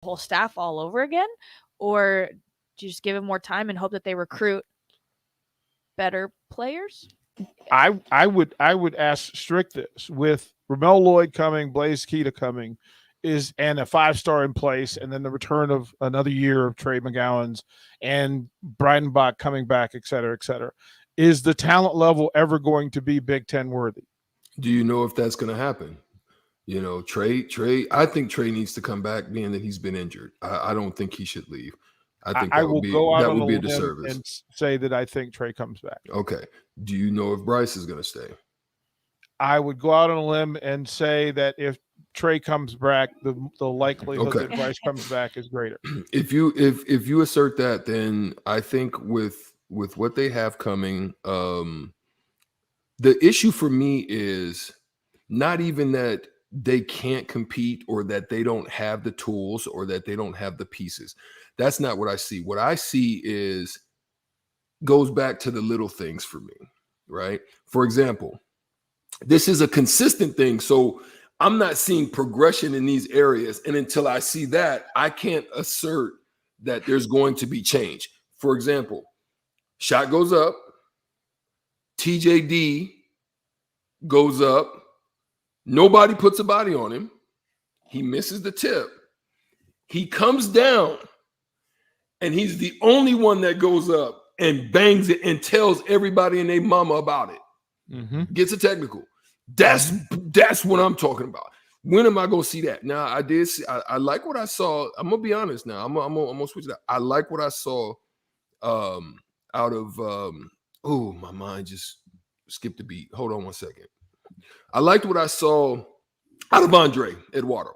whole staff all over again, or do you just give him more time and hope that they recruit better players? I would ask Strick this with Ramel Lloyd coming, Blaze Keita coming, and a 5-star in place, and then the return of another year of Trey McGowan's and Breidenbach coming back, et cetera, et cetera. Is the talent level ever going to be Big Ten worthy? Do you know if that's going to happen? Trey, I think Trey needs to come back, being that he's been injured. I don't think he should leave. I think I will go out on a limb disservice. and say that I think Trey comes back. Okay. Do you know if Bryce is going to stay? I would go out on a limb and say that if Trey comes back, the likelihood that Bryce comes back is greater. If you assert that, then I think with what they have coming, the issue for me is not even that they can't compete or that they don't have the tools or that they don't have the pieces. That's not what I see. What I see goes back to the little things for me, right? For example, this is a consistent thing. So I'm not seeing progression in these areas. And until I see that, I can't assert that there's going to be change. For example, shot goes up, TJD goes up, nobody puts a body on him. He misses the tip. He comes down, and he's the only one that goes up and bangs it and tells everybody and their mama about it. Mm-hmm. Gets a technical. That's what I'm talking about. When am I going to see that? Now, I did see, I like what I saw. I'm going to be honest now. I'm going to switch it up. I like what I saw out of, my mind just skipped a beat. Hold on one second. I liked what I saw out of Andre Eduardo.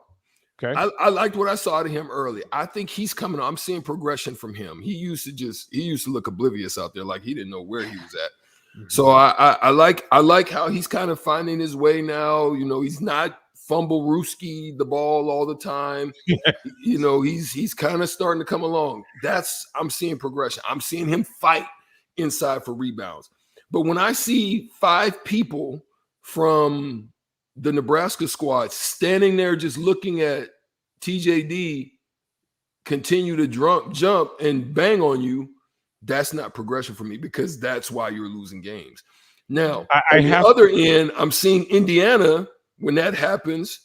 Okay. I liked what I saw out of him early. I think he's coming. I'm seeing progression from him. He used to look oblivious out there, like he didn't know where he was at. Mm-hmm. So I like how he's kind of finding his way now. He's not fumble Ruski the ball all the time. He's kind of starting to come along. I'm seeing progression. I'm seeing him fight inside for rebounds. But when I see 5 people from the Nebraska squad standing there just looking at TJD continue to jump and bang on you, that's not progression for me, because that's why you're losing games. Now, on the other end, I'm seeing Indiana, when that happens,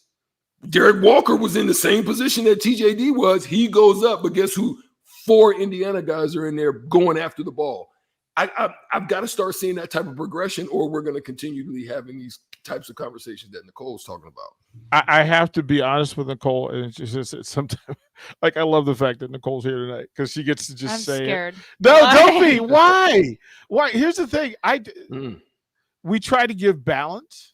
Derek Walker was in the same position that TJD was. He goes up, but guess who? 4 Indiana guys are in there going after the ball. I've got to start seeing that type of progression, or we're going to continually having these types of conversations that Nicole's talking about. I have to be honest with Nicole, and it's sometimes like I love the fact that Nicole's here tonight because she gets to just say scared. It. No, don't be. Why? Here's the thing. We try to give balance,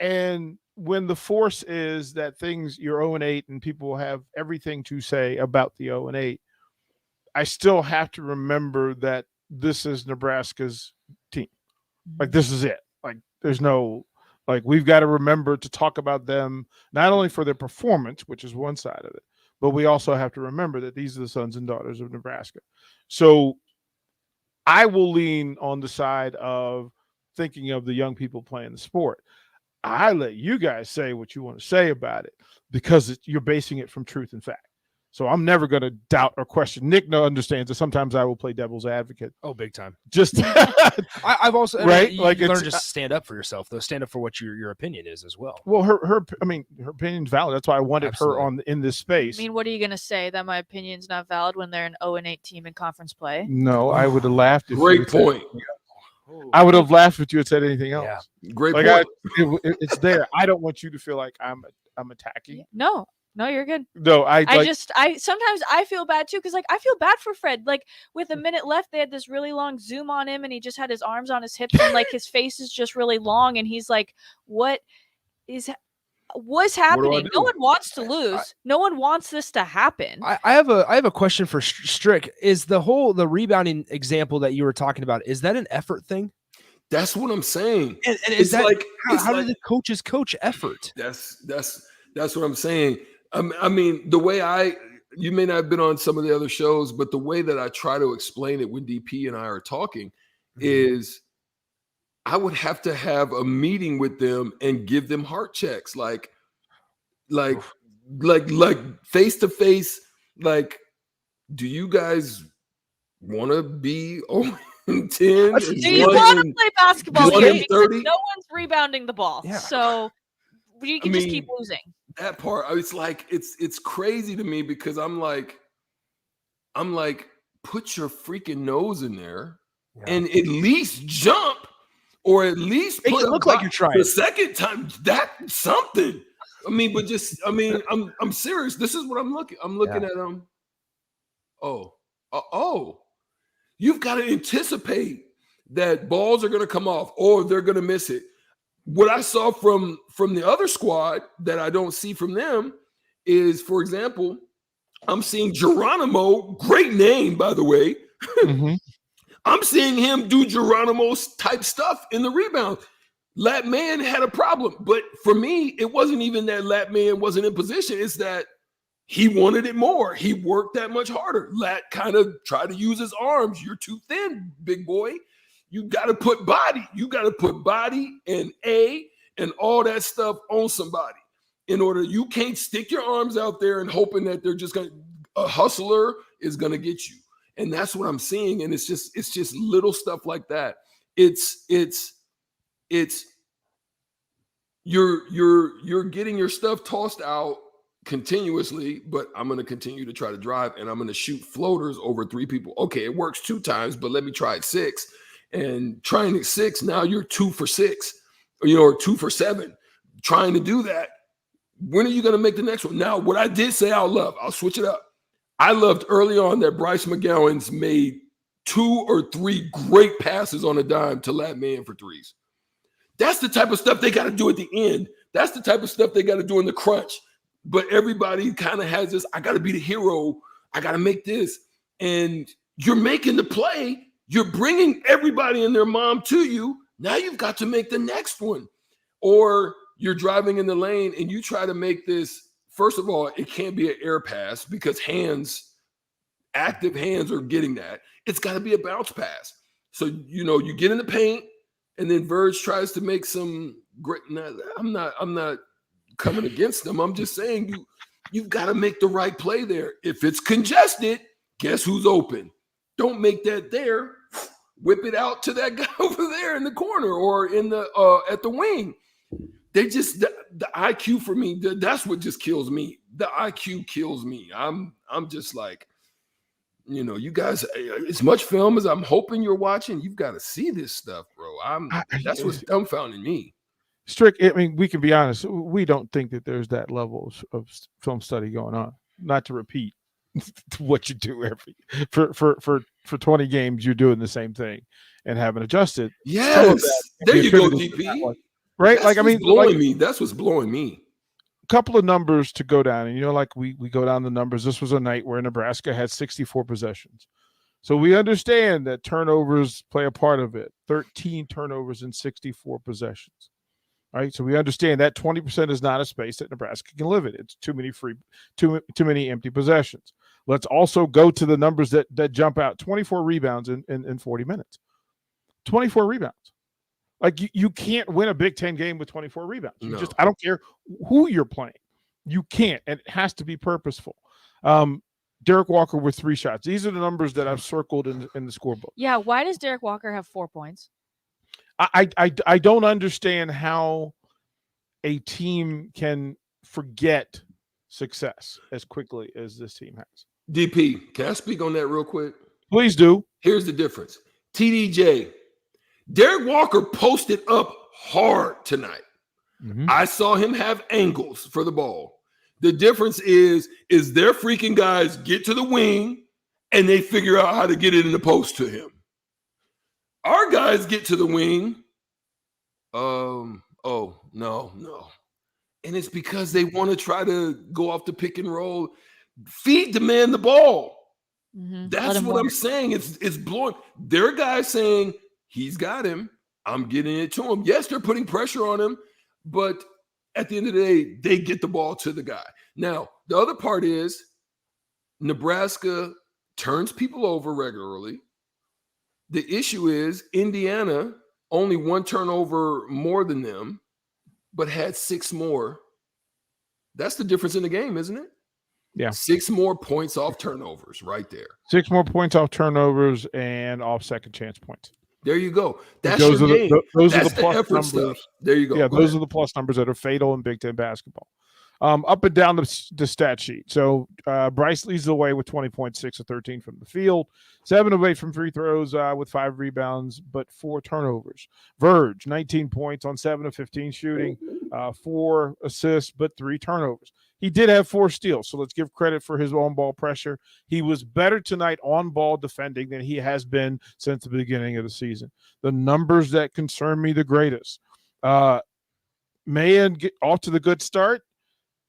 and when the force is that you're 0-8 and people have everything to say about the 0-8, I still have to remember that this is Nebraska's team. Like, this is it. Like, there's no, we've got to remember to talk about them, not only for their performance, which is one side of it, but we also have to remember that these are the sons and daughters of Nebraska. So I will lean on the side of thinking of the young people playing the sport. I let you guys say what you want to say about it because you're basing it from truth and fact. So I'm never going to doubt or question. Nick understands that sometimes I will play devil's advocate. Oh, big time. Just I've also right. You learn to just stand up for yourself, though. Stand up for what your opinion is as well. Well, her opinion's valid. That's why I wanted her in this space. I mean, what are you going to say, that my opinion's not valid when they're an 0-8 team in conference play? No, I would have laughed. Great point. I would have laughed if you had said anything else. Yeah. Great point. It's there. I don't want you to feel like I'm attacking. No, you're good. No, I sometimes I feel bad too, because I feel bad for Fred. Like, with a minute left, they had this really long zoom on him, and he just had his arms on his hips, and his face is just really long, and he's like, what's happening? No one wants to lose. No one wants this to happen. I have a question for Strick. Is the rebounding example that you were talking about, is that an effort thing? That's what I'm saying. And is that how do the coaches coach effort? That's what I'm saying. I mean, the way you may not have been on some of the other shows, but the way that I try to explain it when DP and I are talking is I would have to have a meeting with them and give them heart checks. Like like face to face, like, do you guys want to be 0-10? Do you want to play basketball here? Because no one's rebounding the ball. Yeah. So you can just keep losing. That part, it's like it's crazy to me because I'm like, put your freaking nose in there and at least jump, or at least make it look like you're trying. The second time, that's something. I mean, but just I'm serious. This is what I'm looking. I'm looking at them. You've got to anticipate that balls are going to come off or they're going to miss it. What I saw from the other squad that I don't see from them is, for example, I'm seeing Geronimo, great name, by the way. Mm-hmm. I'm seeing him do Geronimo's type stuff in the rebound. Lat Man had a problem, but for me, it wasn't even that Lat Man wasn't in position. It's that he wanted it more. He worked that much harder. Lat kind of tried to use his arms. You're too thin, big boy. You got to put body. You got to put body and all that stuff on somebody. In order, you can't stick your arms out there and hoping that they're just going to, a hustler is going to get you. And that's what I'm seeing. And it's just little stuff like that. It's you're getting your stuff tossed out continuously, but I'm going to continue to try to drive and I'm going to shoot floaters over 3 people. Okay, it works 2 times, but let me try it 6. And trying it 6, now you're 2 for 6, or 2 for 7. Trying to do that. When are you going to make the next one? Now, what I did say I'll switch it up. I loved early on that Bryce McGowan's made 2 or 3 great passes on a dime to Lat Man for 3s. That's the type of stuff they got to do at the end. That's the type of stuff they got to do in the crunch. But everybody kind of has this, I got to be the hero. I got to make this. And you're making the play. You're bringing everybody and their mom to you. Now you've got to make the next one. Or you're driving in the lane and you try to make this. First of all, it can't be an air pass because active hands are getting that. It's got to be a bounce pass. So, you get in the paint and then Verge tries to make some great. I'm not coming against them. I'm just saying you've got to make the right play there. If it's congested, guess who's open? Don't make that there. Whip it out to that guy over there in the corner or in the at the wing. They just the IQ for me. That's what just kills me. The IQ kills me. I'm just like, you guys. As much film as I'm hoping you're watching, you've got to see this stuff, bro. That's what's dumbfounding me. Strick, I mean, we can be honest. We don't think that there's that level of film study going on. Not to repeat what you do for 20 games, you're doing the same thing and haven't adjusted. Yes, there you go, DP. Right? That's what's blowing me. A couple of numbers to go down, and we go down the numbers. This was a night where Nebraska had 64 possessions. So we understand that turnovers play a part of it. 13 turnovers in 64 possessions. Right, so we understand that 20% is not a space that Nebraska can live in. It's too many empty possessions. Let's also go to the numbers that jump out. 24 rebounds in 40 minutes. 24 rebounds. Like you can't win a Big Ten game with 24 rebounds. You just, I don't care who you're playing. You can't, and it has to be purposeful. Derek Walker with 3 shots. These are the numbers that I've circled in the scorebook. Yeah, why does Derek Walker have 4 points? I don't understand how a team can forget success as quickly as this team has. DP, can I speak on that real quick? Please do. Here's the difference. TDJ, Derek Walker posted up hard tonight. Mm-hmm. I saw him have angles for the ball. The difference is their freaking guys get to the wing and they figure out how to get it in the post to him. Our guys get to the wing. No. And it's because they want to try to go off the pick and roll. Feed the man the ball. Mm-hmm. That's what I'm saying. It's blowing. Their guys saying, he's got him. I'm getting it to him. Yes, they're putting pressure on him, but at the end of the day, they get the ball to the guy. Now, the other part is Nebraska turns people over regularly. The issue is Indiana only 1 turnover more than them, but had 6 more That's the difference in the game, isn't it? Yeah. 6 more points off turnovers right there. 6 more points off turnovers and off second chance points. There you go. That's those your are game. Those are That's the plus effort numbers. stuff. There you go. Yeah, Go those ahead. are the plus numbers that are fatal in Big Ten basketball. Up and down the stat sheet. So Bryce leads the way with 20.6 of 13 from the field, 7 of 8 from free throws with 5 rebounds, but 4 turnovers. Verge, 19 points on 7 of 15 shooting, 4 assists, but 3 turnovers. He did have 4 steals, so let's give credit for his on-ball pressure. He was better tonight on-ball defending than he has been since the beginning of the season. The numbers that concern me the greatest. Mayan get off to the good start,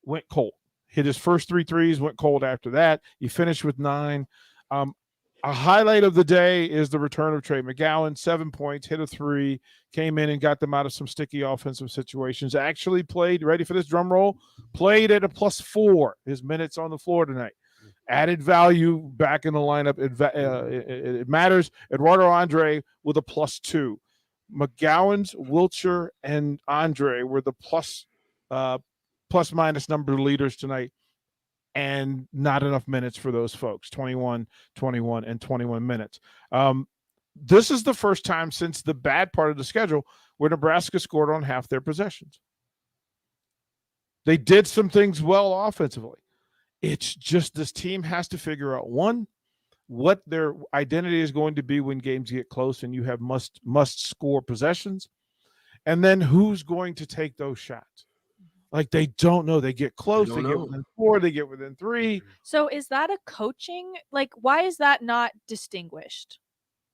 went cold. Hit his first 3 threes, went cold after that. He finished with 9. A highlight of the day is the return of Trey McGowan, 7 points, hit a 3, came in and got them out of some sticky offensive situations. Actually played, ready for this drum roll, played at a +4, his minutes on the floor tonight. Added value back in the lineup. It matters. Eduardo Andre with a +2. McGowan's, Wiltshire, and Andre were the plus-minus number leaders tonight. And not enough minutes for those folks, 21, 21, and 21 minutes. This is the first time since the bad part of the schedule where Nebraska scored on half their possessions. They did some things well offensively. It's just this team has to figure out, one, what their identity is going to be when games get close and you have must-score possessions, and then who's going to take those shots. Like, they don't know. They get close. They get within 4. They get within 3. So is that a coaching? Like, why is that not distinguished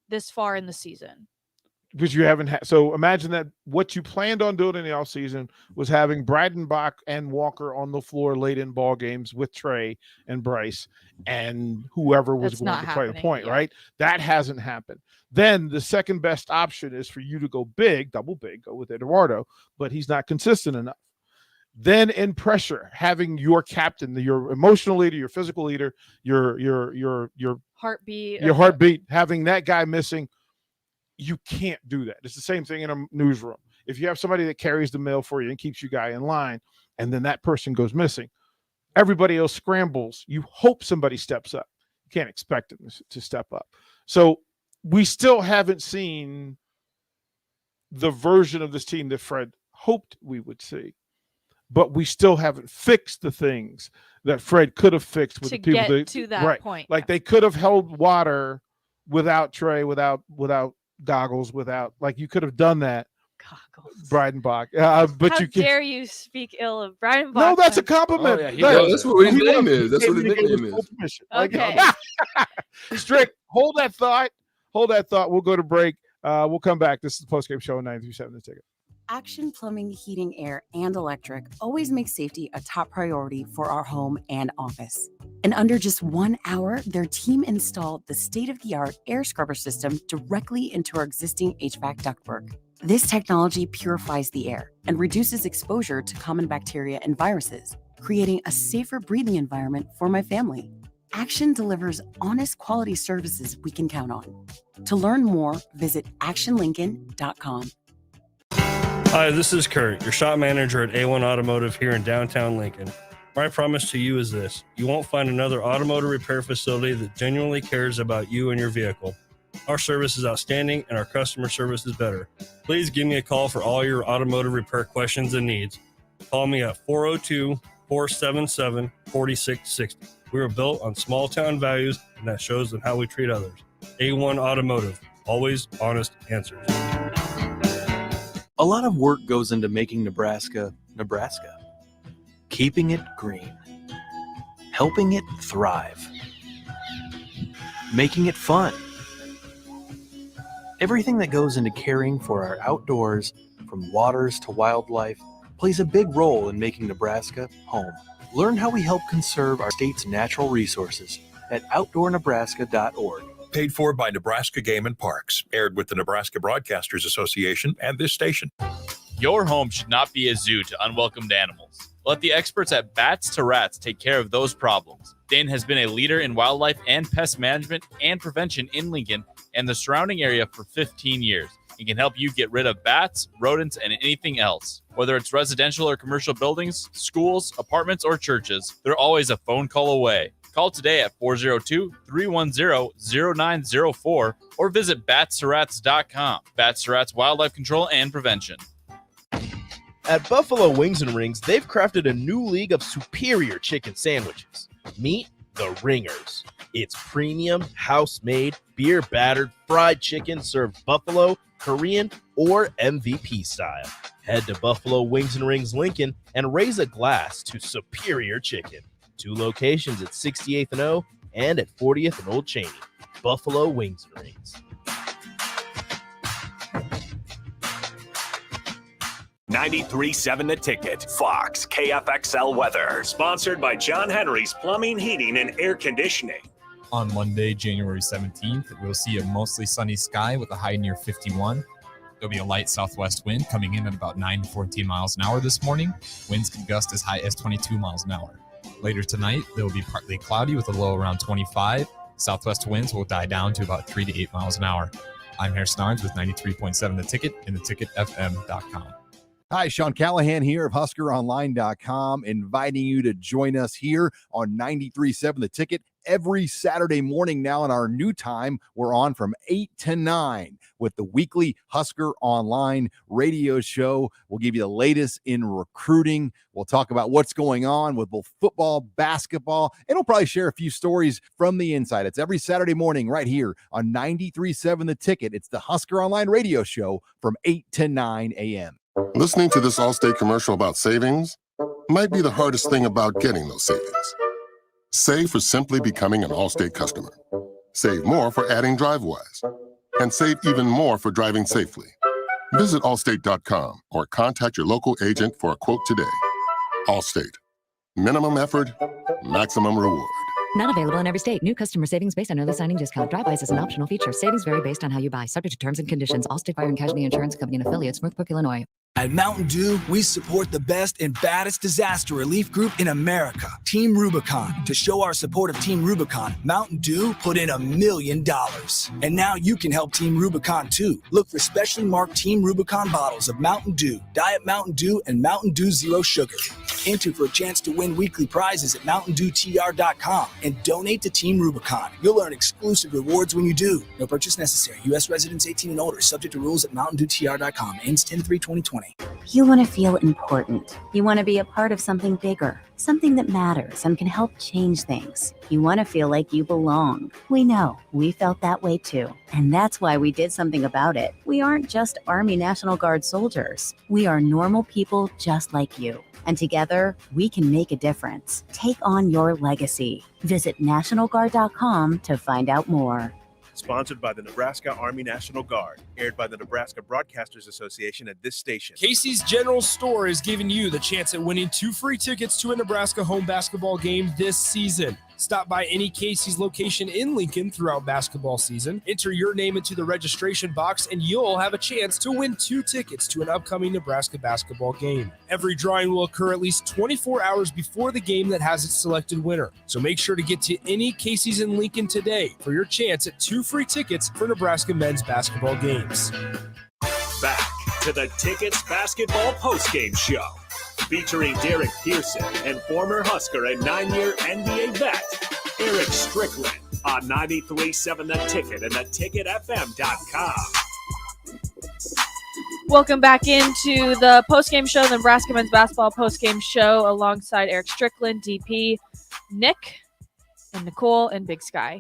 this far in the season? Because you haven't had. So imagine that what you planned on doing in the offseason was having Breidenbach and Walker on the floor late in ball games with Trey and Bryce and whoever was going to play the point, right? That hasn't happened. Then the second best option is for you to go big, double big, go with Eduardo, but he's not consistent enough. Then in pressure, having your captain, your emotional leader, your physical leader, your heartbeat, having that guy missing, you can't do that. It's the same thing in a newsroom. If you have somebody that carries the mail for you and keeps you guy in line, and then that person goes missing, everybody else scrambles. You hope somebody steps up. You can't expect them to step up. So we still haven't seen the version of this team that Fred hoped we would see. But we still haven't fixed the things that Fred could have fixed with to the people get to that point. Like they could have held water without Trey, without goggles, without, like, you could have done that. Goggles. Breidenbach. But How dare you speak ill of Breidenbach? No, that's a compliment. Oh, yeah, that's what his name is. That's what his nickname is. Okay. Strick, hold that thought. We'll go to break. We'll come back. This is the Postgame Show on 93.7 The Ticket. Action Plumbing, Heating, Air, and Electric always makes safety a top priority for our home and office. In under just 1 hour, their team installed the state-of-the-art air scrubber system directly into our existing HVAC ductwork. This technology purifies the air and reduces exposure to common bacteria and viruses, creating a safer breathing environment for my family. Action delivers honest quality services we can count on. To learn more, visit actionlincoln.com. Hi, this is Kurt, your shop manager at A1 Automotive here in downtown Lincoln. My promise to you is this: you won't find another automotive repair facility that genuinely cares about you and your vehicle. Our service is outstanding and our customer service is better. Please give me a call for all your automotive repair questions and needs. Call me at 402-477-4660. We were built on small town values, and that shows in how we treat others. A1 Automotive, always honest answers. A lot of work goes into making Nebraska, Nebraska. Keeping it green. Helping it thrive. Making it fun. Everything that goes into caring for our outdoors, from waters to wildlife, plays a big role in making Nebraska home. Learn how we help conserve our state's natural resources at outdoornebraska.org. Paid for by Nebraska Game and Parks. Aired with the Nebraska Broadcasters Association and this station. Your home should not be a zoo to unwelcomed animals. Let the experts at Bats to Rats take care of those problems. Dane has been a leader in wildlife and pest management and prevention in Lincoln and the surrounding area for 15 years, and can help you get rid of bats, rodents, and anything else. Whether it's residential or commercial buildings, schools, apartments, or churches, they're always a phone call away. Call today at 402-310-0904 or visit batsrats.com. Bats to Rats Wildlife Control and Prevention. At Buffalo Wings and Rings, they've crafted a new league of superior chicken sandwiches. Meet the Ringers. It's premium, house-made, beer-battered, fried chicken served buffalo, Korean, or MVP style. Head to Buffalo Wings and Rings Lincoln and raise a glass to superior chicken. 2 locations at 68th and O and at 40th and Old Cheney. Buffalo Wings and Rings. 93.7 The Ticket, Fox, KFXL weather. Sponsored by John Henry's Plumbing, Heating, and Air Conditioning. On Monday, January 17th, we'll see a mostly sunny sky with a high near 51. There'll be a light southwest wind coming in at about 9 to 14 miles an hour this morning. Winds can gust as high as 22 miles an hour. Later tonight, there will be partly cloudy with a low around 25. Southwest winds will die down to about 3 to 8 miles an hour. I'm Harris Narns with 93.7 The Ticket and theticketfm.com. Hi, Sean Callahan here of HuskerOnline.com, inviting you to join us here on 93.7 The Ticket every Saturday morning now in our new time. We're on from 8 to 9 with the weekly Husker Online radio show. We'll give you the latest in recruiting. We'll talk about what's going on with both football, basketball, and we'll probably share a few stories from the inside. It's every Saturday morning right here on 93.7 The Ticket. It's the Husker Online radio show from 8 to 9 a.m. Listening to this Allstate commercial about savings might be the hardest thing about getting those savings. Save for simply becoming an Allstate customer. Save more for adding DriveWise. And save even more for driving safely. Visit allstate.com or contact your local agent for a quote today. Allstate. Minimum effort, maximum reward. Not available in every state. New customer savings based on early signing discount. DriveWise is an optional feature. Savings vary based on how you buy. Subject to terms and conditions. Allstate Fire and Casualty Insurance Company and affiliates, Northbrook, Illinois. At Mountain Dew, we support the best and baddest disaster relief group in America, Team Rubicon. To show our support of Team Rubicon, Mountain Dew put in $1 million. And now you can help Team Rubicon too. Look for specially marked Team Rubicon bottles of Mountain Dew, Diet Mountain Dew, and Mountain Dew Zero Sugar. Enter for a chance to win weekly prizes at MountainDewTR.com and donate to Team Rubicon. You'll earn exclusive rewards when you do. No purchase necessary. U.S. residents 18 and older. Subject to rules at MountainDewTR.com. Ends 10/3/2020. You want to feel important. You want to be a part of something bigger, something that matters and can help change things. You want to feel like you belong. We know. We felt that way too. And that's why we did something about it. We aren't just Army National Guard soldiers. We are normal people just like you. And together, we can make a difference. Take on your legacy. Visit NationalGuard.com to find out more. Sponsored by the Nebraska Army National Guard. Aired by the Nebraska Broadcasters Association at this station. Casey's General Store is giving you the chance at winning 2 free tickets to a Nebraska home basketball game this season. Stop by any Casey's location in Lincoln throughout basketball season. Enter your name into the registration box, and you'll have a chance to win 2 tickets to an upcoming Nebraska basketball game. Every drawing will occur at least 24 hours before the game that has its selected winner. So make sure to get to any Casey's in Lincoln today for your chance at 2 free tickets for Nebraska men's basketball games. Back to the Tickets Basketball Postgame Show. Featuring Derek Pearson and former Husker and 9-year NBA vet, Eric Strickland on 93.7 The Ticket and theticketfm.com. Welcome back into the postgame show, the Nebraska men's basketball postgame show, alongside Eric Strickland, DP, Nick, and Nicole, and Big Sky.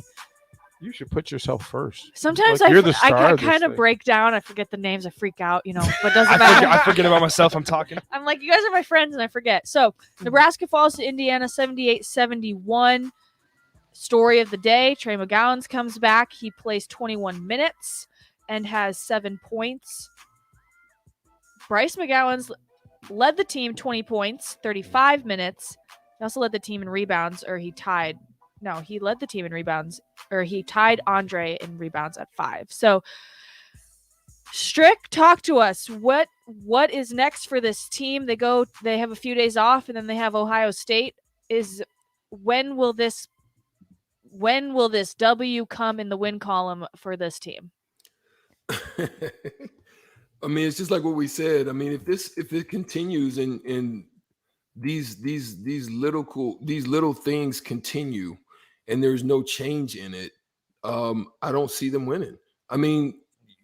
You should put yourself first. Sometimes like I kind of break down. I forget the names. I freak out, but doesn't matter. I forget about myself. I'm talking. I'm like, you guys are my friends, and I forget. So Nebraska falls to Indiana 78-71. Story of the day, Trey McGowan comes back. He plays 21 minutes and has 7 points. Bryce McGowan's led the team 20 points, 35 minutes. He also led the team in rebounds, or he tied. No, he led the team in rebounds, or he tied Andre in rebounds at 5. So, Strick, talk to us. What is next for this team? They have a few days off, and then they have Ohio State. When will this W come in the win column for this team? I mean, it's just like what we said. I mean, if it continues and these little things continue and there's no change in it, I don't see them winning. I mean,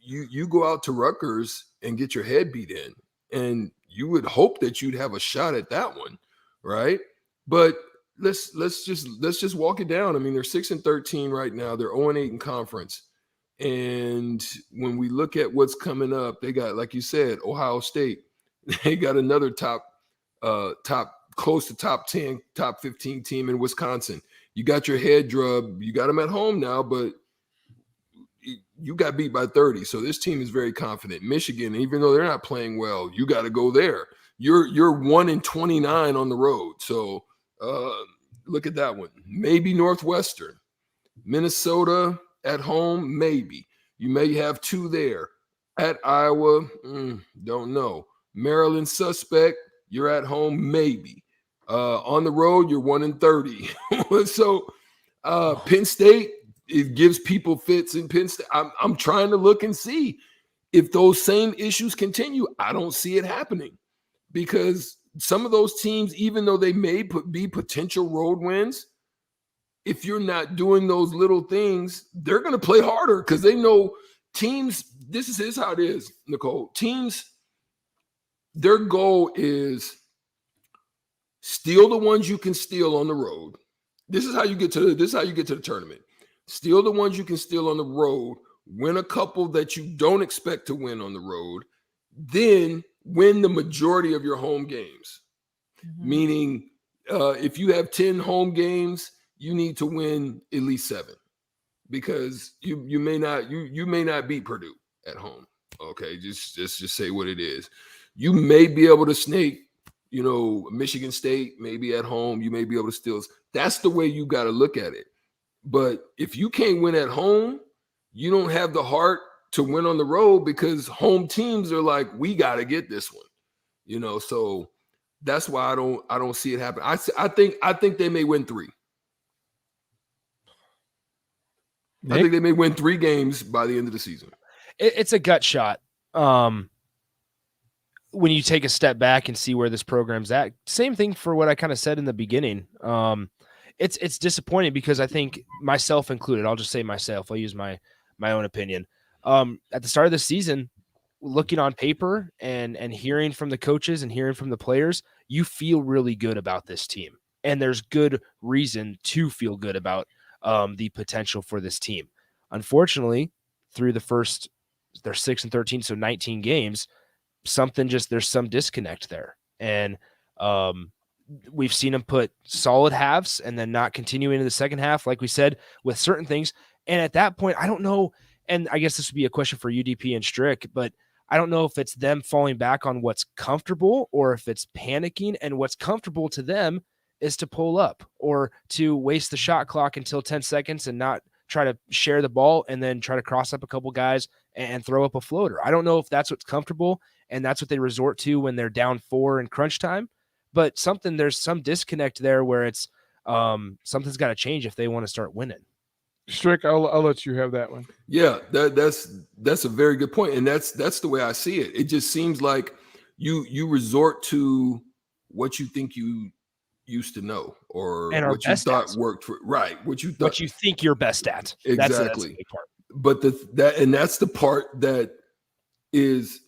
you go out to Rutgers and get your head beat in, and you would hope that you'd have a shot at that one, right? But let's just walk it down. I mean, they're 6-13 right now. They're 0-8 in conference. And when we look at what's coming up, they got, like you said, Ohio State. They got another top close to top 10, top 15 team in Wisconsin. You got your head drubbed. You got them at home now, but you got beat by 30. So this team is very confident. Michigan, even though they're not playing well, you got to go there. You're 1-29 on the road. So look at that one. Maybe Northwestern. Minnesota at home, maybe. You may have 2 there. At Iowa, don't know. Maryland suspect, you're at home, maybe. On the road, you're 1-30. So Penn State, it gives people fits in Penn State. I'm trying to look and see if those same issues continue. I don't see it happening because some of those teams, even though they may be potential road wins, if you're not doing those little things, they're going to play harder because they know teams. This is how it is, Nicole. Teams, their goal is steal the ones you can steal on the road. This is how you get to the tournament. Steal the ones you can steal on the road. Win a couple that you don't expect to win on the road. Then win the majority of your home games. Mm-hmm. Meaning, if you have 10 home games, you need to win at least 7 because you may not beat Purdue at home. Okay, just say what it is. You may be able to snake, Michigan State, maybe at home. You may be able to steal. That's the way you got to look at it. But if you can't win at home, you don't have the heart to win on the road because home teams are like, we got to get this one. So that's why I don't see it happen. I think they may win 3. Nick? I think they may win 3 games by the end of the season. It's a gut shot. When you take a step back and see where this program's at, same thing for what I kind of said in the beginning. It's disappointing because I think, myself included, I'll just say myself, I'll use my own opinion. At the start of the season, looking on paper and hearing from the coaches and hearing from the players, you feel really good about this team. And there's good reason to feel good about the potential for this team. Unfortunately, through they're 6-13, so 19 games, there's some disconnect there. And we've seen them put solid halves and then not continue into the second half, like we said, with certain things. And at that point, I don't know, and I guess this would be a question for UDP and Strick, but I don't know if it's them falling back on what's comfortable or if it's panicking, and what's comfortable to them is to pull up or to waste the shot clock until 10 seconds and not try to share the ball and then try to cross up a couple guys and throw up a floater. I don't know if that's what's comfortable and that's what they resort to when they're down 4 in crunch time, but there's some disconnect there where it's something's got to change if they want to start winning. Strick, I'll let you have that one. Yeah, that's a very good point, and that's the way I see it. It just seems like you resort to what you think you used to know or what you thought worked for, right? What you think you're best at. Exactly. That's a big part. But that's the part that is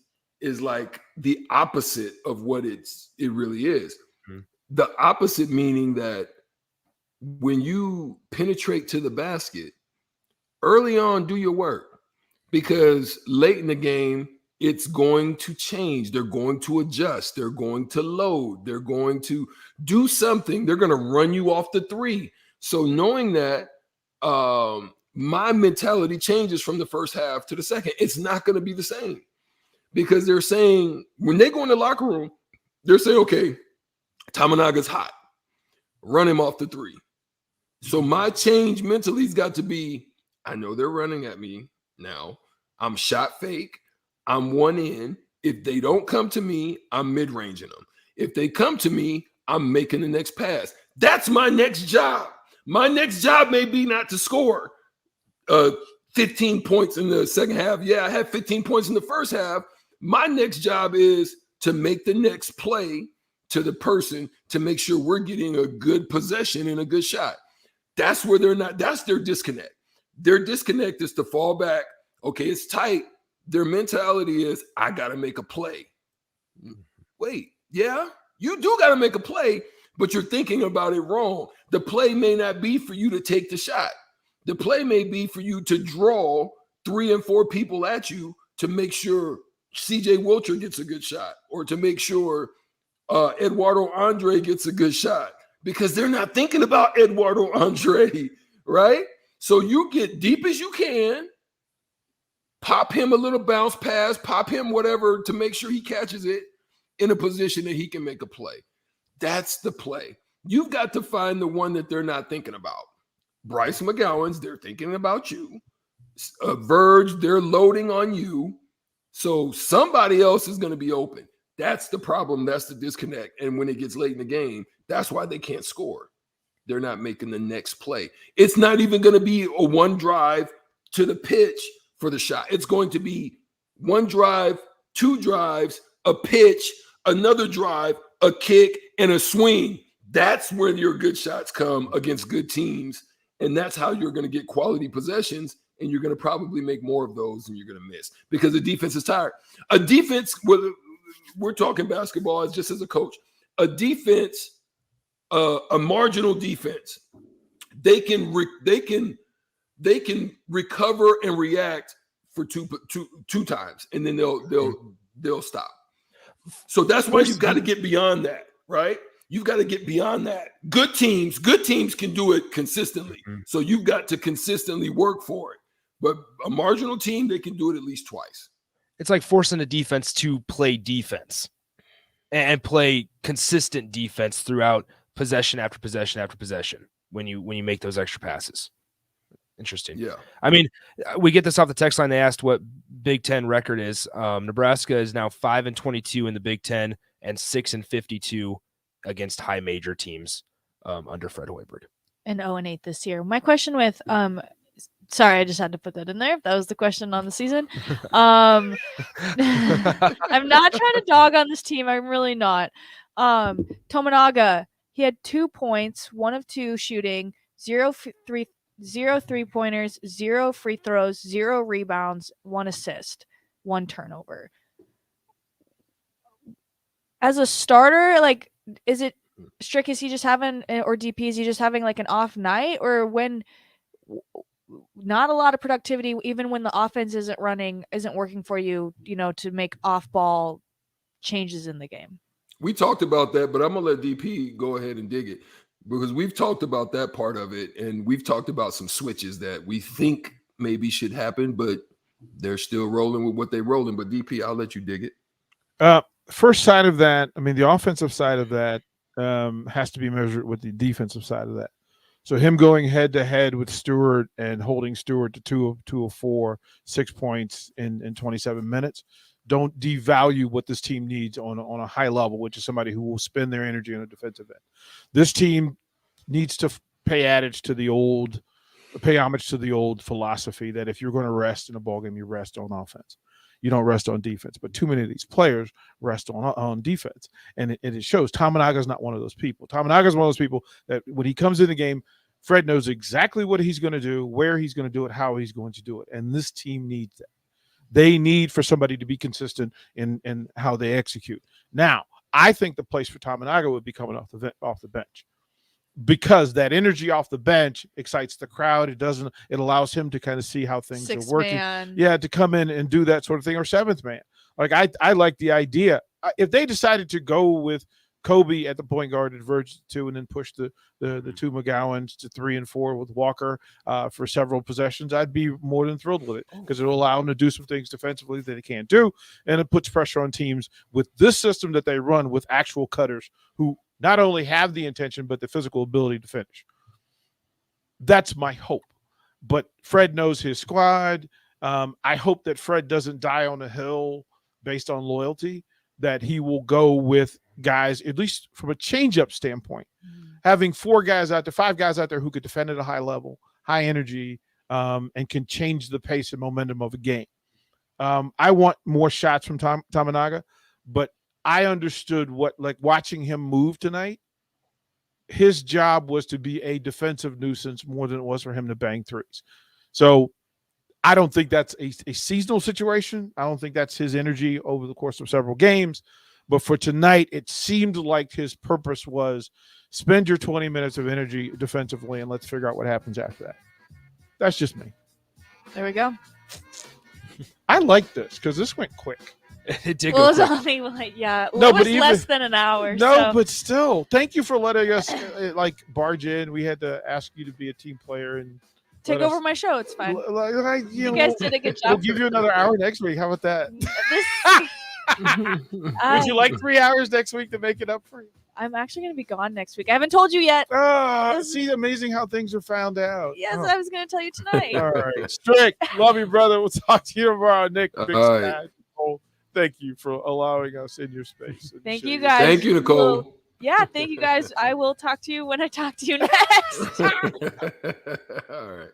like the opposite of what it really is. Mm-hmm. The opposite meaning that when you penetrate to the basket early on, do your work, because late in the game, it's going to change. They're going to adjust. They're going to load. They're going to do something. They're going to run you off the 3. So knowing that, my mentality changes from the first half to the second. It's not going to be the same, because they're saying, when they go in the locker room, they're saying, okay, Tamanaga's hot. Run him off the 3. So my change mentally has got to be, I know they're running at me now. I'm shot fake. I'm one in. If they don't come to me, I'm mid-ranging them. If they come to me, I'm making the next pass. That's my next job. My next job may be not to score 15 points in the second half. Yeah, I had 15 points in the first half, My next job is to make the next play to the person to make sure we're getting a good possession and a good shot. That's where they're not. That's their disconnect. Their disconnect is to fall back. Okay, it's tight. Their mentality is, I got to make a play. Wait, yeah, you do got to make a play, but you're thinking about it wrong. The play may not be for you to take the shot. The play may be for you to draw 3 and 4 people at you to make sure CJ Wilcher gets a good shot, or to make sure Eduardo Andre gets a good shot, because they're not thinking about Eduardo Andre, right? So you get deep as you can, pop him a little bounce pass, pop him whatever to make sure he catches it in a position that he can make a play. That's the play. You've got to find the one that they're not thinking about. Bryce McGowan's, they're thinking about you. Verge, they're loading on you. So somebody else is going to be open. That's the problem. That's the disconnect. And when it gets late in the game, that's why they can't score. They're not making the next play. It's not even going to be a one drive to the pitch for the shot. It's going to be one drive, 2 drives, a pitch, another drive, a kick, and a swing. That's where your good shots come against good teams. And that's how you're going to get quality possessions. And you're going to probably make more of those than you're going to miss, because the defense is tired. A defense, whether we're talking basketball just as a coach, a defense, a marginal defense, they can recover and react for two times, and then they'll stop. So that's why you've got to get beyond that, right? You've got to get beyond that. Good teams can do it consistently. So you've got to consistently work for it. But a marginal team, they can do it at least twice. It's like forcing a defense to play defense and play consistent defense throughout possession after possession after possession when you make those extra passes. Interesting. Yeah. I mean, we get this off the text line. They asked what Big Ten record is. Nebraska is now 5-22 in the Big Ten and 6-52 against high major teams under Fred Hoiberg. And 0-8 this year. My question with sorry, I just had to put that in there. That was the question on the season. I'm not trying to dog on this team. I'm really not. Tominaga, he had 2 points, 1 of 2 shooting, 0 3-pointers, 0 free throws, 0 rebounds, 1 assist, 1 turnover. As a starter, like, is it Strick? Is he just having, or DP, is he just having like an off night, or when not a lot of productivity, even when the offense isn't working for you, to make off ball changes in the game? We talked about that, but I'm going to let DP go ahead and dig it, because we've talked about that part of it. And we've talked about some switches that we think maybe should happen, but they're still rolling with what they're rolling. But DP, I'll let you dig it. First side of that, I mean, the offensive side of that has to be measured with the defensive side of that. So him going head-to-head with Stewart and holding Stewart to 2 of 4, 6 points in 27 minutes, don't devalue what this team needs on a high level, which is somebody who will spend their energy on a defensive end. This team needs to pay homage to the old philosophy that if you're going to rest in a ballgame, you rest on offense. You don't rest on defense. But too many of these players rest on defense. And it shows. Tominaga is not one of those people. Tominaga is one of those people that when he comes in the game, Fred knows exactly what he's going to do, where he's going to do it, how he's going to do it. And this team needs that. They need for somebody to be consistent in how they execute. Now, I think the place for Tominaga would be coming off the bench, because that energy off the bench excites the crowd. It allows him to kind of see how things are working. Man. Yeah, to come in and do that sort of thing, or 7th man. Like I like the idea. If they decided to go with Kobe at the point guard at Verge 2 and then push the 2 McGowans to 3 and 4 with Walker for several possessions, I'd be more than thrilled with it, because it'll allow them to do some things defensively that they can't do, and it puts pressure on teams with this system that they run with actual cutters who not only have the intention but the physical ability to finish. That's my hope. But Fred knows his squad. I hope that Fred doesn't die on a hill based on loyalty, that he will go with guys, at least from a change-up standpoint, having 5 guys out there who could defend at a high level, high energy, and can change the pace and momentum of a game. I want more shots from Tamanaga, but I understood what, like, watching him move tonight, his job was to be a defensive nuisance more than it was for him to bang threes. So I don't think that's a seasonal situation. I don't think that's his energy over the course of several games. But for tonight, it seemed like his purpose was spend your 20 minutes of energy defensively, and let's figure out what happens after that. That's just me. There we go. I like this because this went quick. It did Well, go it was quick. only like, it No, was but less than an hour. No, so. but still, thank you for letting us barge in. We had to ask you to be a team player and Take over my show. It's fine. You guys did a good job. We'll give you another hour next week. How about that? Would you like 3 hours next week to make it up for you? I'm actually going to be gone next week. I haven't told you yet. See, amazing how things are found out. Yes, I was going to tell you tonight. All right. Strick, love you, brother. We'll talk to you tomorrow. Nick, Big Smash. Nicole, thank you for allowing us in your space. Thank you, guys. Thank you, Nicole. Yeah, thank you, guys. I will talk to you when I talk to you next. All right.